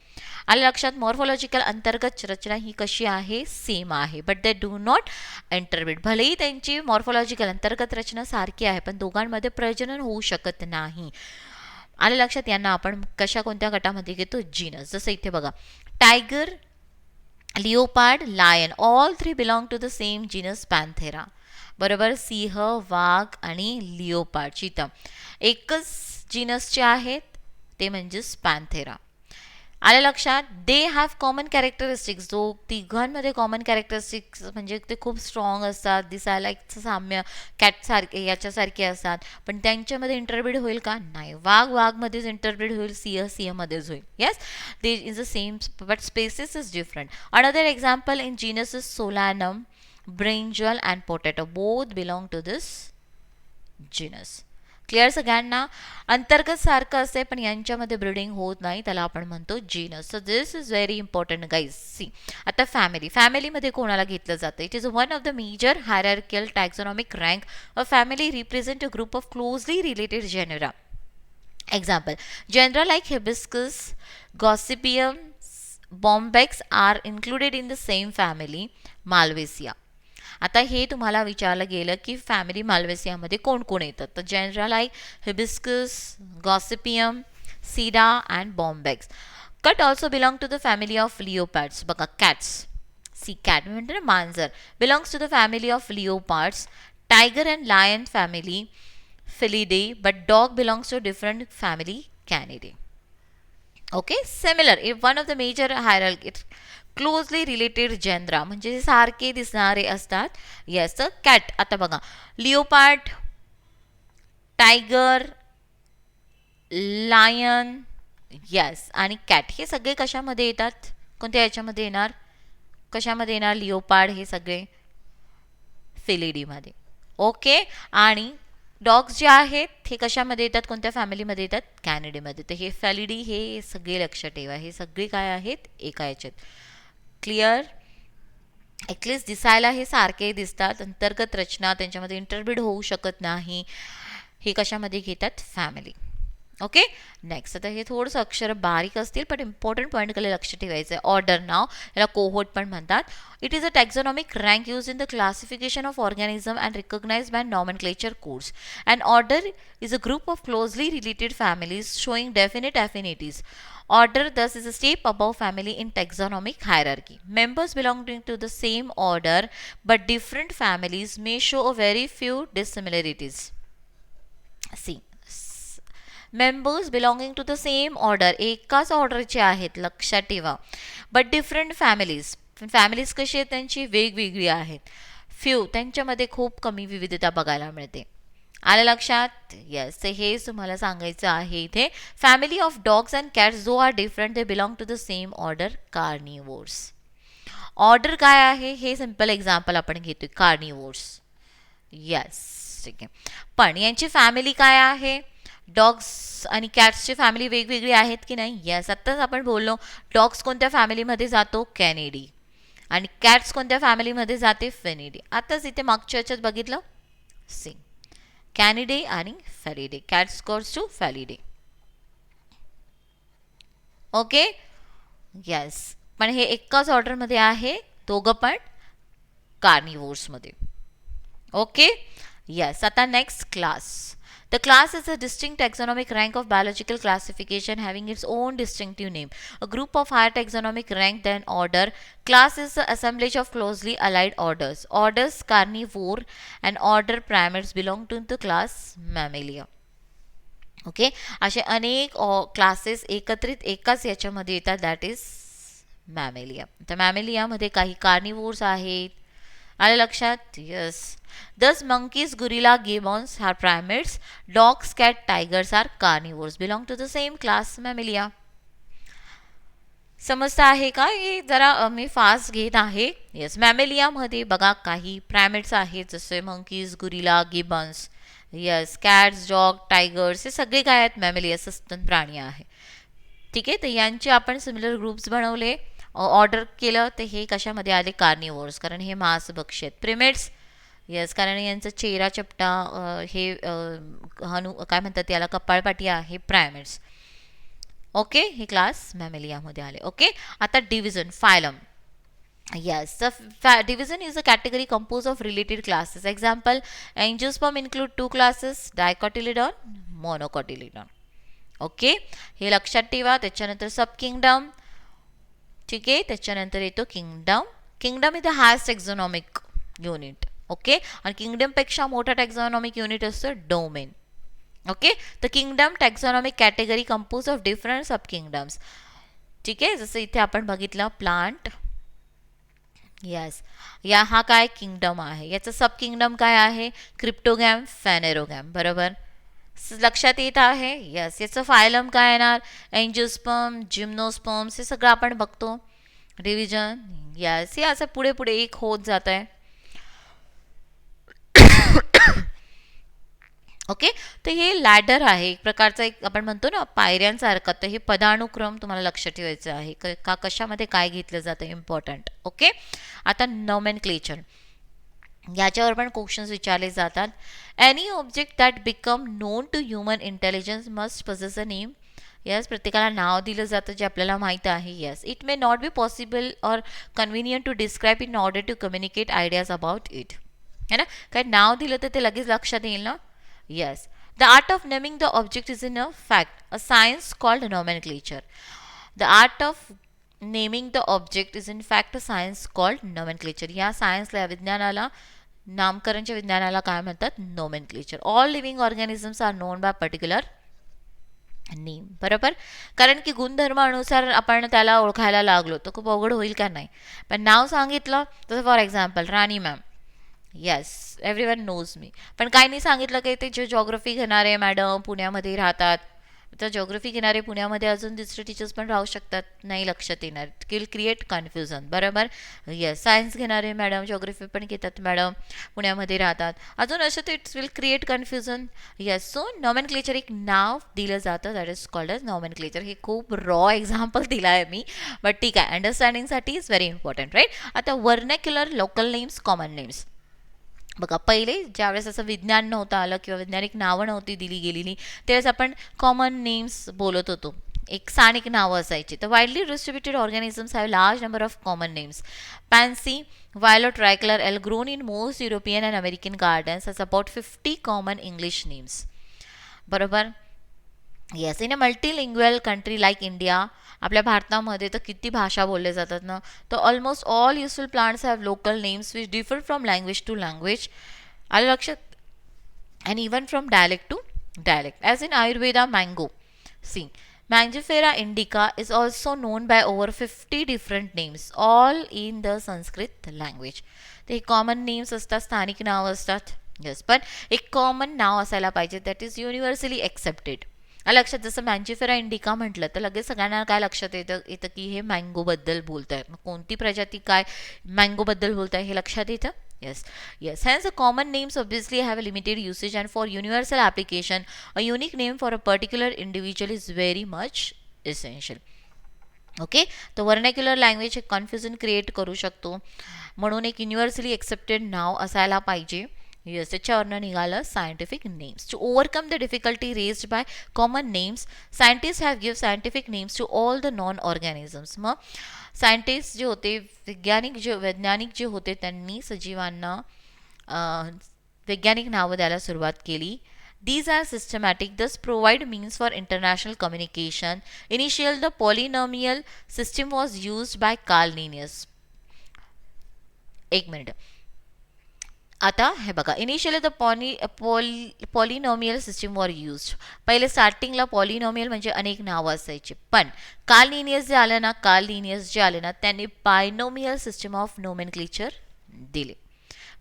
आले लक्षात. Morphological अंतर्गत रचना ही कशी आहे? सेम आहे, but they do not interbreed. भलेही त्यांची मॉर्फोलॉजिकल अंतर्गत रचना सारखी आहे, पण दोघांमध्ये प्रजनन होऊ शकत नाही. आले लक्षात? यांना आपण कशा कोणत्या गटामध्ये घेतो? जीनस. जसं इथे बघा, tiger, leopard, lion, all three belong to the same genus Panthera. बरोबर. सिंह, वाघ आणि लिओपार्ड, चीता एकच जीनसचे आहेत, ते म्हणजेच पॅन्थेरा. आलं लक्षात? They have common characteristics. जो तिघांमध्ये कॉमन कॅरेक्टरिस्टिक्स म्हणजे ते खूप स्ट्रॉंग असतात, दिसायला एक साम्य कॅटसारखे याच्यासारखे असतात, पण त्यांच्यामध्ये इंटरब्रीड होईल का? नाही. वाघमध्येच इंटरब्रीड होईल, सिंहमध्येच होईल. Yes, they is the same but species is different. Another example in genus is Solanum, brinjal and potato. Both belong to this genus. Clear सगळ्यांना? अंतर्गत सारखं असते पण यांच्यामध्ये ब्रीडिंग होत नाही, त्याला आपण म्हणतो genus. So this is very important guys. See, आता फॅमिलीमध्ये कोणाला घेतलं जातं? It is one of the major hierarchical taxonomic rank. A family represent a group of closely related genera. Example, genera like Hibiscus, Gossypium, Bombax are included in the same family, Malvaceae. आता हे तुम्हाला विचारलं गेलं की family माल्वेसियामध्ये कोण कोण येतात? तर genera like Hibiscus, Gossypium, Sida and Bombax. Cat also belong to the family of leopards. बघा, कॅट्स, सी कॅट म्हणते ना मांजर, belongs to the family of leopards. Tiger and lion family, Felidae, but dog belongs to different family, Canidae. Okay, similar if one of the major hierarchy closely related genera म्हणजे सारखे दिसणारे असतात. Yes, तर cat. आता बघा, leopard, tiger, lion, yes, आणि cat हे सगळे कशामध्ये येतात? कोणत्या याच्यामध्ये येणार? कशामध्ये येणार? लिओपार्ड हे सगळे फिलिडीमध्ये. ओके, आणि डॉग्स जे आहेत हे कशामध्ये येतात? कोणत्या फॅमिलीमध्ये येतात? कॅनिडीमध्ये. तर हे फॅलिडी हे सगळे लक्षात ठेवा, हे सगळे काय आहेत? एका याच्यात. क्लिअर? ॲटलिस्ट दिसायला हे सारखे दिसतात, अंतर्गत रचना त्यांच्यामध्ये इंटरब्रीड होऊ शकत नाही. हे कशामध्ये घेतात? फॅमिली. Okay, next. आता हे थोडंसं अक्षर बारीक असतील पण इम्पॉर्टंट पॉईंटकडे लक्ष ठेवायचं आहे. ऑर्डर नाव, याला कोहोट पण म्हणतात. It is a taxonomic rank use in the classification of organism and recognised by nomenclature codes. And order is a group of closely related families showing definite affinities. Order thus is a step above family in taxonomic hierarchy. Members belonging to the same order but different families may show a very few dissimilarities. See, members belonging to the same order, एकाच ऑर्डरचे आहेत, लक्षात ठेवा. But different families, families कशी आहेत त्यांची, वेगवेगळी आहेत. फ्यू, त्यांच्यामध्ये खूप कमी विविधता बघायला मिळते. आलं लक्षात? येस. हे तुम्हाला सांगायचं आहे इथे. Family of dogs and cats जो are different, they belong to the same order, carnivores. Order काय आहे हे सिंपल एक्झाम्पल आपण घेतोय, कार्निवोर्स. येस, ठीक आहे. पण यांची फॅमिली काय आहे, डॉग्स आणि कॅट्सची फॅमिली वेगवेगळी आहेत की नाही. येस, आत्ताच आपण बोललो डॉग्स कोणत्या फॅमिलीमध्ये जातो, कॅनेडी, आणि कॅट्स कोणत्या फॅमिलीमध्ये जाते, फेनिडी. आताच इथे मागच्या याच्यात बघितलं, सी कॅनिडे आणि Felidae, cats goes to Felidae. Okay, yes. पण हे एकाच ऑर्डरमध्ये आहे, दोघं पण कार्निवोर्समध्ये. Okay, yes. आता next, class. The class is a distinct taxonomic rank of biological classification having its own distinctive name. A group of higher taxonomic rank than order. Class is the assemblage of closely allied orders. Orders Carnivore and order Primates belong to the class Mammalia. Okay, असे अनेक classes एकत्रित एकाच याच्यामध्ये येतात, that is mammalia. तर मॅमेलियामध्ये काही carnivores आहेत. आलं लक्षात? Yes. Thus monkeys, gorilla, gibbons are primates. Dogs, cat, tigers are carnivores, belong to the same class Mammalia. समजतं आहे का? हे जरा मी फास्ट घेत आहे. येस, मॅमेलियामध्ये बघा काही प्रायमेट्स आहेत, जसे monkeys, gorilla, gibbons. Yes, cats, dog, tigers, हे सगळे काय आहेत, मॅमेलिया, सस्तन प्राणी आहे. ठीक आहे, तर यांचे आपण सिमिलर ग्रुप्स बनवले, ऑर्डर केलं, तर हे कशामध्ये आले, कार्निवोर्स, कारण हे मांसभक्षी आहेत. प्रिमेट्स, येस, कारण यांचा चेहरा चपटा, हे हनु काय म्हणतात याला, कपाळपाटी आहे, प्रायमेट्स. ओके, हे क्लास मॅमेलियामध्ये आले. ओके, आता division, phylum. Yes, the division is a category composed of related classes. Example, angiosperm include two classes, dicotyledon, monocotyledon. Okay, हे लक्षात ठेवा. त्याच्यानंतर सब किंगडम, ठीक आहे. त्याच्यानंतर येतो kingdom. Kingdom is the highest taxonomic unit. Okay, आणि किंगडमपेक्षा मोठा टॅक्झॉनॉमिक युनिट असतो डोमेन. ओके, तर kingdom taxonomic category compose of different subkingdoms. ठीक आहे, जसं इथे आपण बघितलं प्लांट. येस, या हा काय किंगडम आहे, याचं सब किंगडम काय आहे, क्रिप्टोगॅम, फॅनेरोगॅम. बरोबर, लक्षात येत आहे? येस, याचं फायलम काय येणार, एंजिओस्पर्म, जिम्नोस्पर्म्स, हे सगळं आपण बघतो. डिव्हिजन, येस, हे असं पुढे पुढे एक होत जात आहे. ओके, तर हे लॅडर आहे, एक प्रकारचा, एक आपण म्हणतो ना पायऱ्यांसारखं. तर हे पदानुक्रम तुम्हाला लक्षात ठेवायचं आहे का, कशामध्ये काय घेतलं जातं, इम्पॉर्टंट. ओके, आता नॉमेनक्लेचर, याच्यावर पण क्वेश्चन्स विचारले जातात. Any object that become known to human intelligence must possess a name. Yes, प्रत्येकाला नाव दिलं जातं जे आपल्याला माहीत आहे. Yes, it may not be possible or convenient to describe in order to communicate ideas about it. है ना, काय नाव दिलं तर ते लगेच लक्षात येईल ना. Yes, the art of naming the object is in a fact a science called nomenclature. The art of naming the object is in fact a science called nomenclature. या सायन्सला, विज्ञानाला, नामकरणच्या विज्ञानाला काय म्हणतात, nomenclature. All living organisms are known by particular name. बरोबर, कारण की गुणधर्मानुसार आपण त्याला ओळखायला लागलो तर खूप अवघड होईल का नाही. पण नाव सांगितलं, तसं for example Rani ma'am. Yes, everyone knows me. पण काय नाही सांगितलं की ते जे जॉग्रफी घेणारे मॅडम पुण्यामध्ये राहतात, तर जॉग्रफी घेणारे पुण्यामध्ये अजून दुसरे टीचर्स पण राहू शकतात, नाही लक्षात येणार, विल क्रिएट कन्फ्युजन. बरोबर, येस, सायन्स घेणारे मॅडम, जॉग्रफी पण घेतात मॅडम, पुण्यामध्ये राहतात, अजून असं तर it's will create confusion. Yes, so nomenclature, एक नाव दिलं जातं, that is called as nomenclature. हे खूप रॉ एक्झाम्पल दिलं आहे मी, बट ठीक आहे, अंडरस्टँडिंगसाठी इज व्हेरी इम्पॉर्टंट, राईट. आता vernacular, local names, common names. बघा, पहिले ज्यावेळेस असं विज्ञान नव्हतं आलं किंवा वैज्ञानिक नावं नव्हती दिली गेलेली, त्यावेळेस आपण कॉमन नेम्स बोलत होतो, एक स्थानिक नावं असायची. तर widely distributed organisms have large number of common names. Pansy, violet tricolor L grown in most European and American gardens has about 50 common English names. बरोबर, yes, in a multilingual country like India, आपल्या भारतामध्ये तर किती भाषा बोलल्या जातात ना, तर almost all useful plants have local names which differ from language to language. आलं लक्षात, and even from dialect to dialect. As in Ayurveda, mango. See, Mangifera indica is also known by over 50 different names, all in the Sanskrit language. ते common names असतात, स्थानिक नाव असतात. Yes, पण एक common नाव असायला पाहिजे दॅट इज युनिव्हर्सली एक्सेप्टेड. लक्षात, जसं मँजिफेरा इंडिका म्हटलं तर लगेच सगळ्यांना काय लक्षात येतं की हे मँगोबद्दल बोलत आहेत. मग कोणती प्रजाती काय मँगोबद्दल बोलत आहे हे लक्षात येतं. Yes, yes. Hence, the common names obviously have a limited usage, and for universal application, a unique name for a particular individual is very much essential. Okay, तो व्हर्नॅक्युलर लँग्वेज एक कन्फ्युजन क्रिएट करू शकतो, म्हणून एक universally accepted नाव असायला पाहिजे. Yes, त्याच्यावरनं निघालं scientific names. To overcome the difficulty raised by common names, scientist have give scientific names to all the known organisms. मग सायंटिस्ट जे होते, वैज्ञानिक जे होते, त्यांनी सजीवांना वैज्ञानिक नावं द्यायला सुरुवात केली. These are systematic, thus provide means for international communication. Initially, the polynomial system was used by Carl Linnaeus. एक मिनिट. आता हे बघा, initially the polynomial system were use. पहिले स्टार्टिंगला पॉलिनॉमियल म्हणजे अनेक नावं असायची, पण कार्ल लिनियस जे आले ना त्यांनी बायनोमियल सिस्टीम ऑफ नोमेनक्लेचर दिले.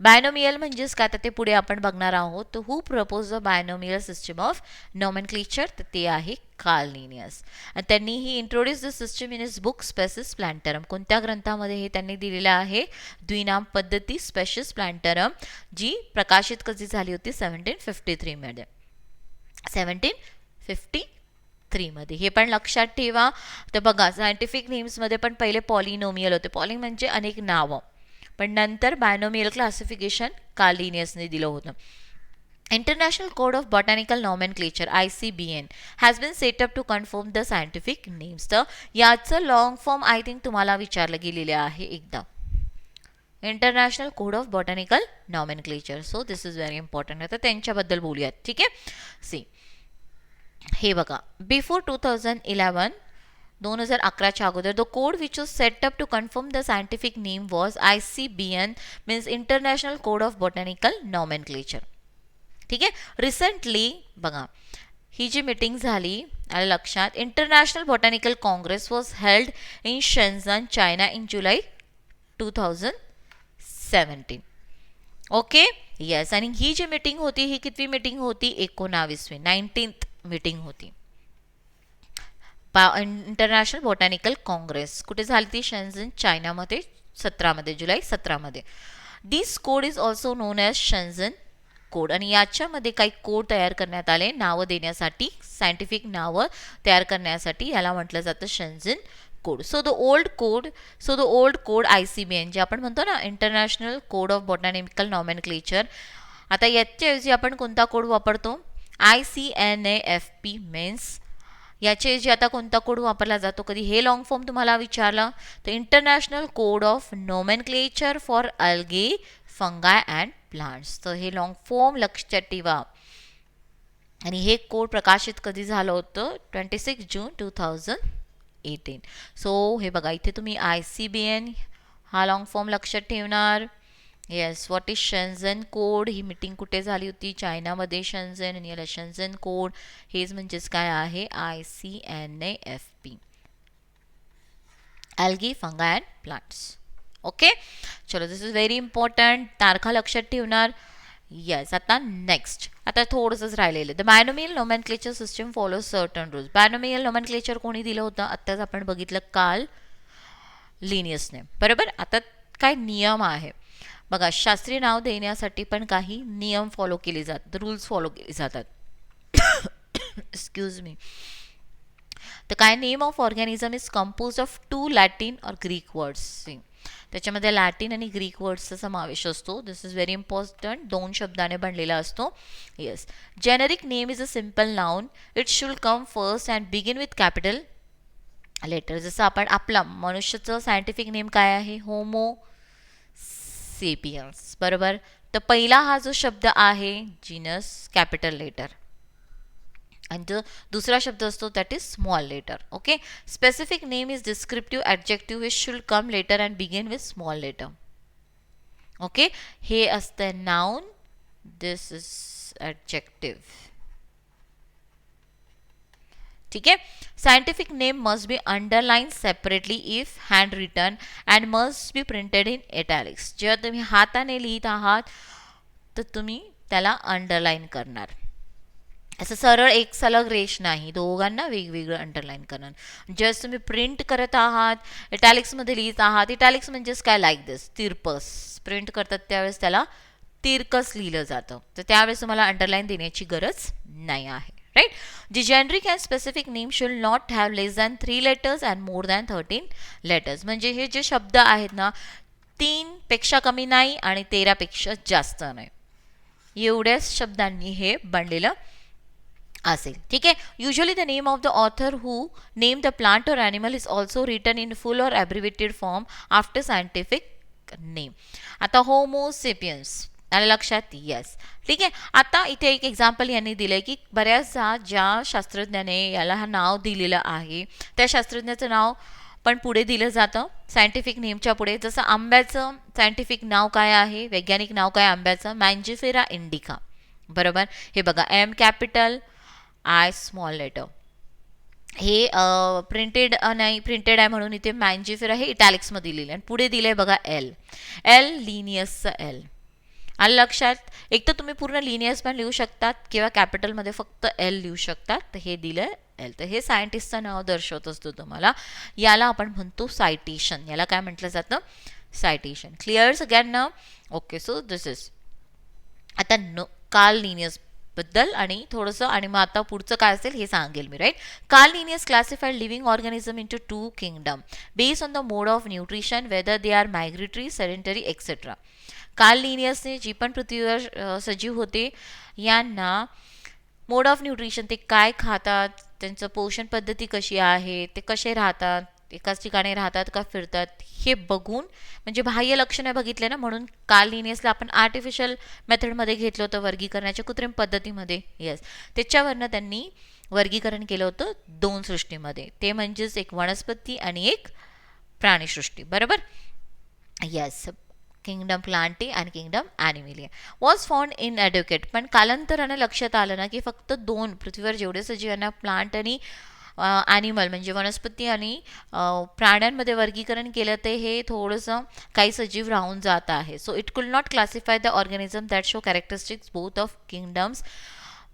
बायनोमियल म्हणजेच काय, तर ते पुढे आपण बघणार आहोत. तर who propose the binomial system of nomenclature, तर ते आहे कार्ल लिनियस. आणि त्यांनी he introduce the system in his book Species Plantarum. कोणत्या ग्रंथामध्ये हे त्यांनी दिलेलं आहे? द्विनाम पद्धती स्पेसिस प्लॅन्टरम, जी प्रकाशित कधी झाली होती? 1753 मध्ये. 1753 मध्ये. हे पण लक्षात ठेवा. तर बघा, सायंटिफिक नेम्समध्ये पण पहिले पॉलिनोमियल होते. पॉली म्हणजे अनेक नावं, पण नंतर बायनोमियल क्लासिफिकेशन कार्ल लिनियसने दिलं होतं. International code of botanical nomenclature ICBN has been set up to confirm the scientific names. तर याचं लॉंग फॉर्म आय थिंक तुम्हाला विचारलं गेलेलं आहे एकदा. International code of botanical nomenclature. So this is very important. आता त्यांच्याबद्दल बोलूयात, ठीक आहे. सी, हे बघा, बिफोर 2011च्या अगोदर the code which was set up to confirm the scientific name was ICBN, means international code of botanical nomenclature. ठीक आहे. रिसेंटली बघा, ही जी मीटिंग झाली, आलं लक्षात, International Botanical Congress was held in Shenzhen, China in July 2017. Okay, yes. आणि ही जी मीटिंग होती, ही कितवी मीटिंग होती? 19वी, 19th मीटिंग होती. इंटरनॅशनल बॉटॅनिकल काँग्रेस कुठे झाली ती? शेन्झन, चायनामध्ये, 17 जुलै 17. This code is also known as Shenzhen code. आणि याच्यामध्ये काही कोड तयार करण्यात आले नावं देण्यासाठी, सायंटिफिक नावं तयार करण्यासाठी. याला म्हटलं जातं Shenzhen code. So the old code ICBN, जे आपण म्हणतो ना International code of botanical Nomenclature, आता याच्याऐवजी आपण कोणता कोड वापरतो? ICNAFP, मीन्स याच्याऐवजी आता कोणता कोड वापरला जातो? कधी हे लॉंग फॉर्म तुम्हाला विचारलं तर international code of nomenclature for algae, फंगाय and plants. तर हे लॉंग फॉर्म लक्षात ठेवा. आणि हे कोड प्रकाशित कधी झालं होतं? 26 जून 2018. सो हे बघा, इथे तुम्ही ICBN हा लॉंग फॉर्म लक्षात ठेवणार. Yes, what is Shenzhen code? ही मीटिंग कुठे झाली होती? चायनामध्ये शेन्झन. आणि याला शेन्झन कोड हेच म्हणजेच काय आहे? ICNAFP, algae, फंगाय and plants. Okay, चलो, दिस इज व्हेरी इम्पॉर्टंट. तारखा लक्षात ठेवणार. येस, आता नेक्स्ट, आता थोडंसंच राहिलेलं. The binomial nomenclature system follow certain rules. Binomial nomenclature कोणी दिलं होतं? आत्ताच आपण बघितलं, कार्ल लिनियसने, बरोबर. आता काय नियम आहे बघा, शास्त्रीय नाव देण्यासाठी पण काही नियम फॉलो केले जातात, रूल्स फॉलो केले जातात. Excuse me. तर काय, name of organism is compose of 2 Latin और ग्रीक वर्ड्स. त्याच्यामध्ये लॅटिन आणि ग्रीक वर्ड्सचा समावेश असतो. दिस इज व्हेरी इम्पॉर्टंट. 2 शब्दाने बनलेला असतो. Yes. Generic name is a simple noun. It should come first and begin with capital letter. जसं आपण आपला मनुष्याचं सायंटिफिक नेम काय आहे? होमो सेपियन्स, बरोबर. तर पहिला हा जो शब्द आहे जीनस, कॅपिटल लेटर, आणि जो दुसरा शब्द असतो that is small letter. Okay. Specific name is descriptive adjective which should come later and begin with small letter. Okay, हे असतं नाउन, दिस इज ॲडजेक्टिव्ह. ठीक आहे. Scientific name must be underline separately if hand written and must be printed in italics. जेव्हा तुम्ही हाताने लिहित आहात तर तुम्ही त्याला अंडरलाईन करणार. असं सरळ एक सलग रेष नाही, दोघांना वेगवेगळं अंडरलाईन करणार. जस्ट तुम्ही प्रिंट करत आहात, इटॅलिक्समध्ये लिहित आहात, इटॅलिक्स म्हणजेच काय, लाईक दिस, तिरपस. प्रिंट करतात त्यावेळेस त्याला तिरकस लिहिलं जातं, तर त्यावेळेस तुम्हाला अंडरलाईन देण्याची गरज नाही आहे. Right. The generic and specific name should not have less than 3 letters and more than 13 letters. म्हणजे हे जे शब्द आहेत ना, 3 पेक्षा कमी नाही आणि 13 पेक्षा जास्त नाही, एवढ्याच शब्दांनी हे बनलेलं असेल. ठीक आहे. Usually the name of the author who name the plant or animal is also written in full or abbreviated form after scientific name. आता होमोसेपियन्स आलं लक्षात? येस. ठीक आहे. आता इथे एक एक्झाम्पल यांनी दिलं की बऱ्याचदा ज्या शास्त्रज्ञाने याला हा नाव दिलेलं आहे त्या शास्त्रज्ञाचं नाव पण पुढे दिलं जातं सायंटिफिक नेमच्या पुढे. जसं आंब्याचं सायंटिफिक नाव काय आहे, वैज्ञानिक नाव काय आंब्याचं, मँजिफेरा इंडिका. बरोबर. हे बघा, M capital I small letter. हे प्रिंटेड नाही, प्रिंटेड आहे म्हणून इथे मँजिफेरा हे इटॅलिक्समध्ये लिहिलं आणि पुढे दिलं आहे बघा एल. L लिनियसचं L. आलं लक्षात? एक तर तुम्ही पूर्ण लिनियस पण लिहू शकतात किंवा कॅपिटलमध्ये फक्त एल लिहू शकतात. तर हे दिलं एल. तर हे सायंटिस्टचं नाव दर्शवत असतो तुम्हाला. याला आपण म्हणतो सायटेशन. याला काय म्हटलं जातं? सायटेशन. क्लिअर सगळ्यांना? ओके. सो दिस इज आता कार्ल लिनियस बद्दल आणि थोडंसं, आणि मग आता पुढचं काय असेल हे सांगेल मी. Right. Carl Linnaeus classified living organism into 2 kingdom based on the mode of nutrition, whether they are migratory, sedentary etcetera. Carl लिनियसने जी पण पृथ्वीवर सजीव होते यांना मोड ऑफ न्यूट्रिशन, ते काय खातात, त्यांचं पोषण पद्धती कशी आहे, ते कसे राहतात, एकाच ठिकाणी राहतात का फिरतात, हे बघून, म्हणजे बाह्य लक्षणे बघितले ना, म्हणून कार्ल लिनियसला आपण आर्टिफिशियल मेथडमध्ये घेतलं होतं वर्गीकरणाच्या, कृत्रिम पद्धतीमध्ये. येस. त्याच्यावरनं त्यांनी वर्गीकरण केलं होतं 2 सृष्टीमध्ये. ते म्हणजेच एक वनस्पती आणि एक प्राणीसृष्टी. बरोबर. येस. किंगडम प्लांटी आणि किंगडम ॲनिमिलिया वॉज फाउंड इन ॲड्युकेट. पण कालांतरानं लक्षात आलं ना की फक्त 2 पृथ्वीवर जेवढे सजीवांना प्लांट आणि ॲनिमल म्हणजे वनस्पती आणि प्राण्यांमध्ये वर्गीकरण केलं ते हे थोडंसं काही सजीव राहून जात आहे. सो इट कुड not classify the organism that show characteristics both of kingdoms.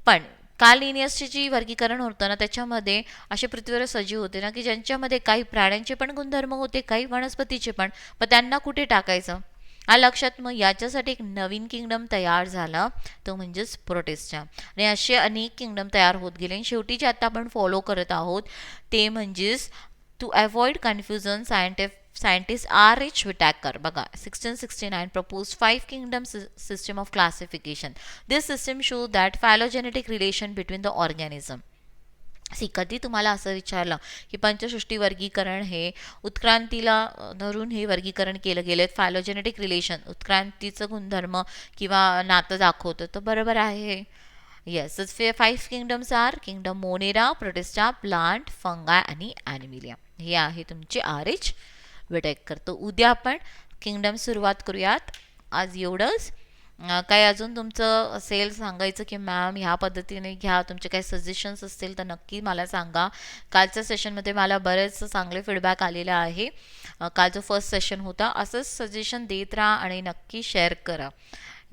पण कार्ल लिनियसचे जी वर्गीकरण होतं ना त्याच्यामध्ये असे पृथ्वीवर सजीव होते ना की ज्यांच्यामध्ये काही प्राण्यांचे पण गुणधर्म होते, काही वनस्पतीचे पण. पण त्यांना कुठे टाकायचं? लक्षात? मग याच्यासाठी एक नवीन किंगडम तयार झाला, तो म्हणजेच प्रोटिस्टा. आणि असे अनेक किंगडम तयार होत गेले. आणि शेवटी जे आता आपण फॉलो करत आहोत ते म्हणजेच to avoid confusion scientist R H Whittaker बघा 1669 proposed 5 kingdom system of classification. This system shows that phylogenetic relation between the organism. कधी तुम्हाला असं विचारलं की पंचसृष्टी वर्गीकरण हे उत्क्रांतीला धरून हे वर्गीकरण केलं गेलं, फायलोजेनेटिक रिलेशन उत्क्रांतीचं गुणधर्म किंवा नातं दाखवतं, तर बरोबर आहे. Yes. 5 kingdoms are kingdom Monera, Protista, plant, fungi आणि ॲनिमिलिया. हे आहे तुमचे आर एच विटॅकर. तर उद्या आपण किंगडम सुरुवात करूयात. आज एवढंच. काही अजून तुमचं असेल सांगायचं की मॅम ह्या पद्धतीने घ्या, तुमचे काही सजेशन्स असतील तर नक्की मला सांगा. कालच्या सेशनमध्ये मला बरेच चांगले फीडबॅक आलेले आहे. कालचं फर्स्ट सेशन होता. असंच सजेशन देत राहा आणि नक्की शेअर करा.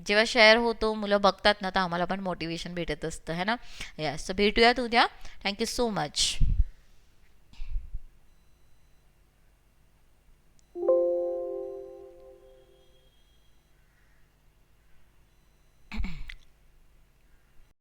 जेव्हा शेअर होतो, मुलं बघतात ना, तर आम्हाला पण मोटिवेशन भेटत असतं है ना. यस. तर भेटूयात उद्या. Thank you so much.